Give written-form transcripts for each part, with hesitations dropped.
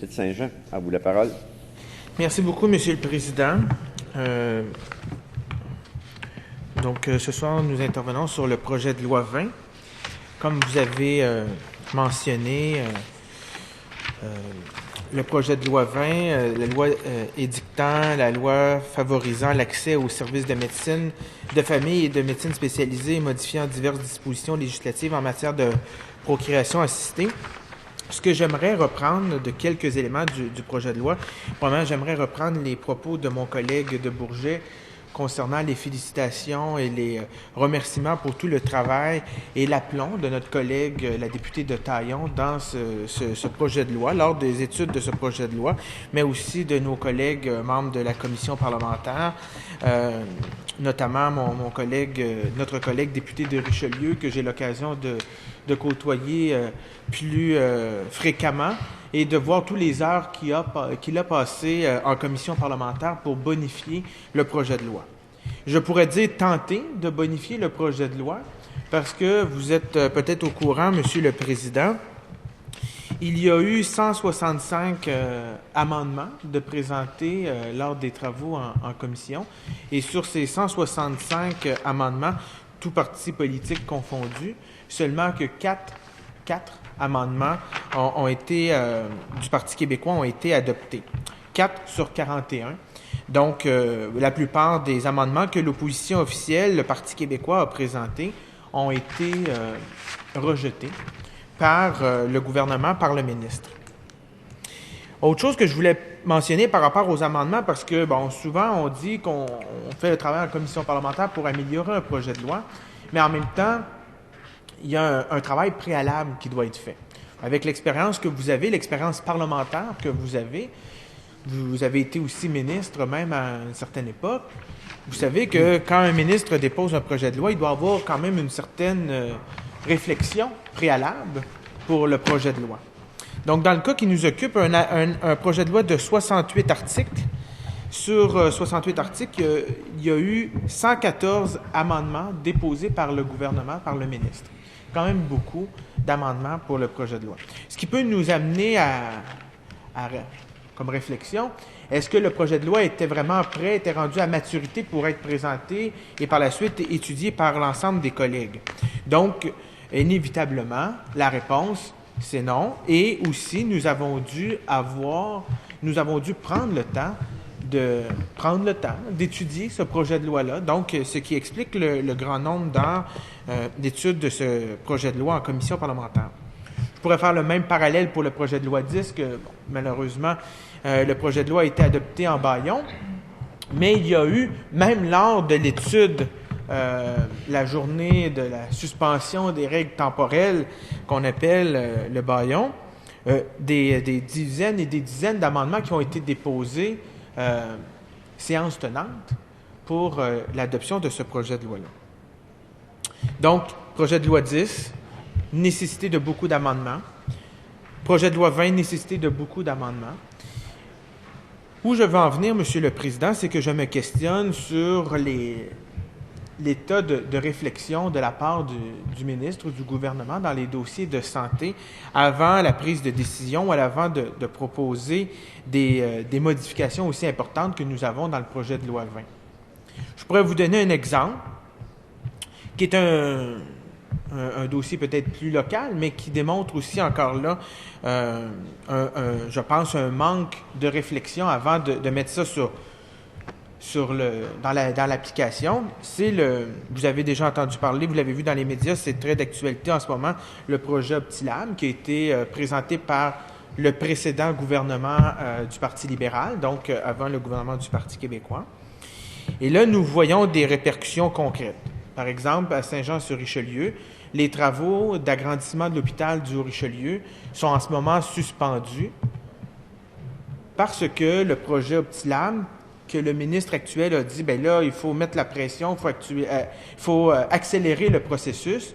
Monsieur Saint-Jean, à vous la parole. Merci beaucoup, Monsieur le Président. Ce soir, nous intervenons sur le projet de loi 20. Comme vous avez mentionné, le projet de loi 20, la loi édictant, la loi favorisant l'accès aux services de médecine de famille et de médecine spécialisée et modifiant diverses dispositions législatives en matière de procréation assistée. Ce que j'aimerais reprendre de quelques éléments du projet de loi, premièrement, j'aimerais reprendre les propos de mon collègue de Bourget concernant les félicitations et les remerciements pour tout le travail et l'aplomb de notre collègue, la députée de Taillon, dans ce projet de loi, lors des études de ce projet de loi, mais aussi de nos collègues membres de la commission parlementaire, notamment notre collègue député de Richelieu, que j'ai l'occasion de côtoyer plus fréquemment, et de voir tous les heures qu'il a passées en commission parlementaire pour bonifier le projet de loi. Je pourrais dire tenter de bonifier le projet de loi, parce que vous êtes peut-être au courant, Monsieur le Président, il y a eu 165 amendements de présentés lors des travaux en commission, et sur ces 165 amendements, tous partis politiques confondus, seulement que quatre amendements ont été du Parti québécois ont été adoptés. 4 sur 41. Donc, la plupart des amendements que l'opposition officielle, le Parti québécois, a présentés ont été rejetés par le gouvernement, par le ministre. Autre chose que je voulais mentionner par rapport aux amendements, parce que, souvent, on dit qu'on fait le travail en commission parlementaire pour améliorer un projet de loi, mais en même temps, il y a un travail préalable qui doit être fait. Avec l'expérience que vous avez, l'expérience parlementaire que vous avez été aussi ministre même à une certaine époque, vous savez que quand un ministre dépose un projet de loi, il doit avoir quand même une certaine réflexion préalable pour le projet de loi. Donc, dans le cas qui nous occupe, un projet de loi de 68 articles, sur 68 articles, il y a eu 114 amendements déposés par le gouvernement, par le ministre. Quand même beaucoup d'amendements pour le projet de loi. Ce qui peut nous amener comme réflexion, est-ce que le projet de loi était vraiment prêt, était rendu à maturité pour être présenté et par la suite étudié par l'ensemble des collègues? Donc, inévitablement, la réponse, c'est non. Et aussi, nous avons dû prendre le temps d'étudier ce projet de loi-là. Donc, ce qui explique le grand nombre d'heures d'études de ce projet de loi en commission parlementaire. Je pourrais faire le même parallèle pour le projet de loi 10, que malheureusement, le projet de loi a été adopté en bâillon, mais il y a eu, même lors de l'étude, la journée de la suspension des règles temporelles qu'on appelle le bâillon, des dizaines et des dizaines d'amendements qui ont été déposés séance tenante pour l'adoption de ce projet de loi-là. Donc, projet de loi 10, nécessité de beaucoup d'amendements. Projet de loi 20, nécessité de beaucoup d'amendements. Où je veux en venir, Monsieur le Président, c'est que je me questionne sur l'état de réflexion de la part du ministre ou du gouvernement dans les dossiers de santé avant la prise de décision ou avant de proposer des modifications aussi importantes que nous avons dans le projet de loi 20. Je pourrais vous donner un exemple qui est un dossier peut-être plus local, mais qui démontre aussi encore là, je pense, un manque de réflexion avant de mettre ça dans l'application. Vous avez déjà entendu parler, vous l'avez vu dans les médias, c'est très d'actualité en ce moment, le projet Optilab qui a été présenté par le précédent gouvernement du Parti libéral, donc avant le gouvernement du Parti québécois. Et là, nous voyons des répercussions concrètes. Par exemple, à Saint-Jean-sur-Richelieu, les travaux d'agrandissement de l'hôpital du Haut-Richelieu sont en ce moment suspendus parce que le projet Optilab, que le ministre actuel a dit, il faut mettre la pression, il faut accélérer le processus,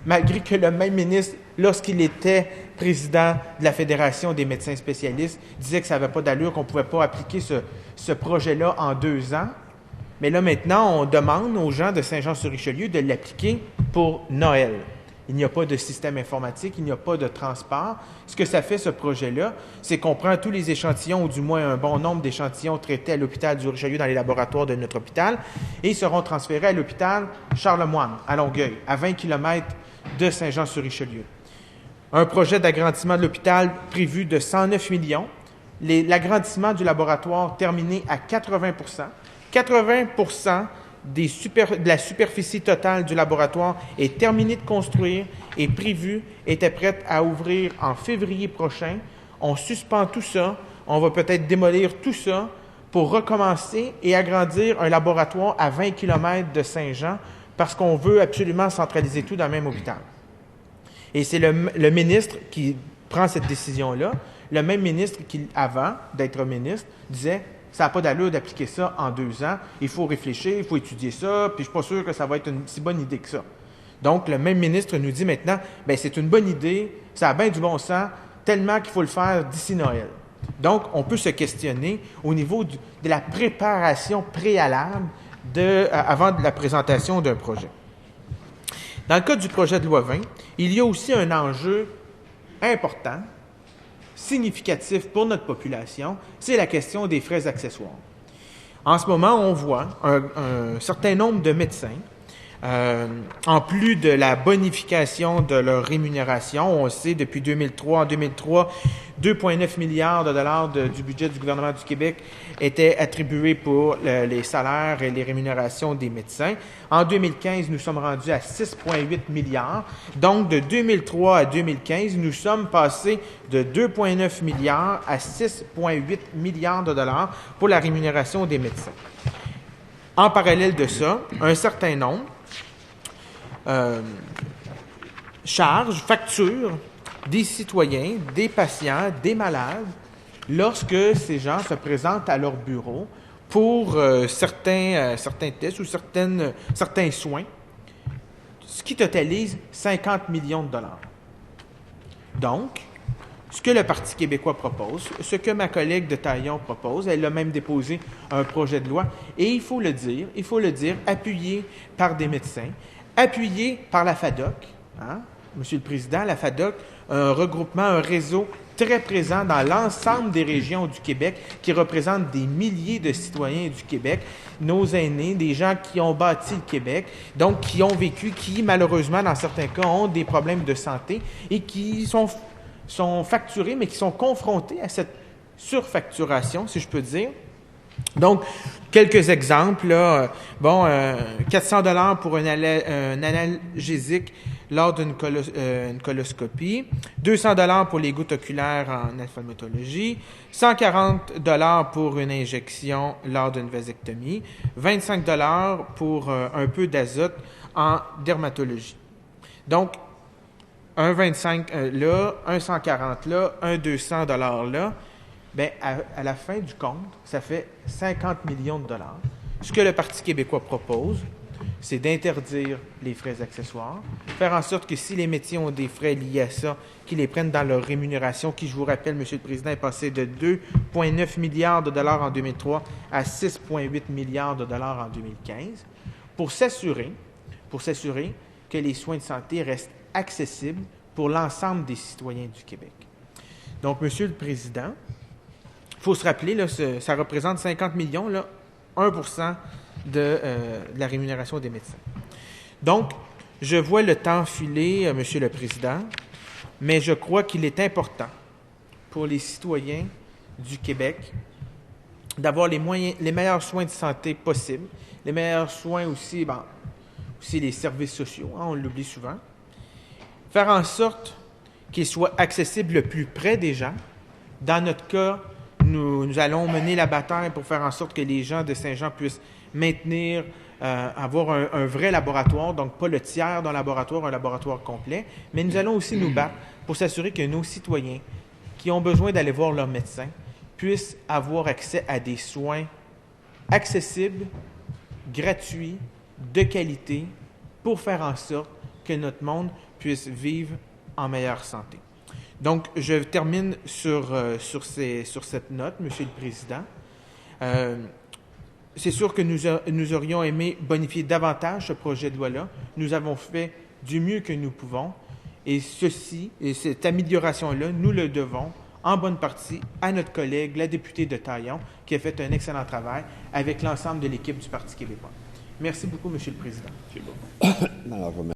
malgré que le même ministre, lorsqu'il était président de la Fédération des médecins spécialistes, disait que ça n'avait pas d'allure, qu'on ne pouvait pas appliquer ce projet-là en 2 ans. Mais là, maintenant, on demande aux gens de Saint-Jean-sur-Richelieu de l'appliquer pour Noël. il n'y a pas de système informatique, il n'y a pas de transport. Ce que ça fait, ce projet-là, c'est qu'on prend tous les échantillons, ou du moins un bon nombre d'échantillons traités à l'hôpital du Richelieu dans les laboratoires de notre hôpital, et ils seront transférés à l'hôpital Charlemagne, à Longueuil, à 20 km de Saint-Jean-sur-Richelieu. Un projet d'agrandissement de l'hôpital prévu de 109 millions. L'agrandissement du laboratoire terminé à 80 80 de la superficie totale du laboratoire est terminée de construire et prévue, était prête à ouvrir en février prochain. On suspend tout ça. On va peut-être démolir tout ça pour recommencer et agrandir un laboratoire à 20 km de Saint-Jean parce qu'on veut absolument centraliser tout dans le même hôpital. Et c'est le ministre qui prend cette décision-là. Le même ministre qui, avant d'être ministre, disait « ça n'a pas d'allure d'appliquer ça en 2 ans, il faut réfléchir, il faut étudier ça, puis je ne suis pas sûr que ça va être une si bonne idée que ça. » Donc, le même ministre nous dit maintenant « bien, c'est une bonne idée, ça a bien du bon sens, tellement qu'il faut le faire d'ici Noël. » Donc, on peut se questionner au niveau de la préparation préalable avant de la présentation d'un projet. Dans le cas du projet de loi 20, il y a aussi un enjeu important, significatif pour notre population, c'est la question des frais accessoires. En ce moment, on voit un certain nombre de médecins, en plus de la bonification de leur rémunération, on sait depuis 2003, 2,9 milliards de dollars du budget du gouvernement du Québec étaient attribués pour les salaires et les rémunérations des médecins. En 2015, nous sommes rendus à 6,8 milliards. Donc, de 2003 à 2015, nous sommes passés de 2,9 milliards à 6,8 milliards de dollars pour la rémunération des médecins. En parallèle de ça, un certain nombre facturent des citoyens, des patients, des malades, lorsque ces gens se présentent à leur bureau pour certains tests ou certains soins, ce qui totalise 50 millions de dollars. Donc, ce que le Parti québécois propose, ce que ma collègue de Taillon propose, elle a même déposé un projet de loi, et il faut le dire, appuyé par des médecins, appuyé par la FADOC, Monsieur le Président, la FADOC, un regroupement, un réseau très présent dans l'ensemble des régions du Québec, qui représente des milliers de citoyens du Québec, nos aînés, des gens qui ont bâti le Québec, donc qui ont vécu, qui malheureusement, dans certains cas, ont des problèmes de santé et qui sont facturés, mais qui sont confrontés à cette surfacturation, si je peux dire. Donc, quelques exemples, là. 400 $ pour un analgésique lors d'une coloscopie, 200 $ pour les gouttes oculaires en ophtalmologie, 140 $ pour une injection lors d'une vasectomie, 25 $ pour un peu d'azote en dermatologie. Donc, un 25 là, un 140 là, un 200 $ là, bien, à la fin du compte, ça fait 50 millions de dollars. Ce que le Parti québécois propose, c'est d'interdire les frais accessoires, faire en sorte que si les métiers ont des frais liés à ça, qu'ils les prennent dans leur rémunération, qui, je vous rappelle, Monsieur le Président, est passé de 2,9 milliards de dollars en 2003 à 6,8 milliards de dollars en 2015, pour s'assurer que les soins de santé restent accessibles pour l'ensemble des citoyens du Québec. Donc, Monsieur le Président, il faut se rappeler, là, ça représente 50 millions, là, 1% de la rémunération des médecins. Donc, je vois le temps filer, Monsieur le Président, mais je crois qu'il est important pour les citoyens du Québec d'avoir les meilleurs soins de santé possibles, les meilleurs soins aussi, aussi les services sociaux, on l'oublie souvent, faire en sorte qu'ils soient accessibles le plus près des gens. Dans notre cas, nous allons mener la bataille pour faire en sorte que les gens de Saint-Jean puissent maintenir, avoir un vrai laboratoire, donc pas le tiers d'un laboratoire, un laboratoire complet, mais nous allons aussi nous battre pour s'assurer que nos citoyens qui ont besoin d'aller voir leur médecin puissent avoir accès à des soins accessibles, gratuits, de qualité, pour faire en sorte que notre monde puisse vivre en meilleure santé. Donc, je termine sur cette note, Monsieur le Président. C'est sûr que nous aurions aimé bonifier davantage ce projet de loi-là. Nous avons fait du mieux que nous pouvons. Et cette amélioration-là, nous le devons en bonne partie à notre collègue, la députée de Taillon, qui a fait un excellent travail avec l'ensemble de l'équipe du Parti québécois. Merci beaucoup, M. le Président. Alors,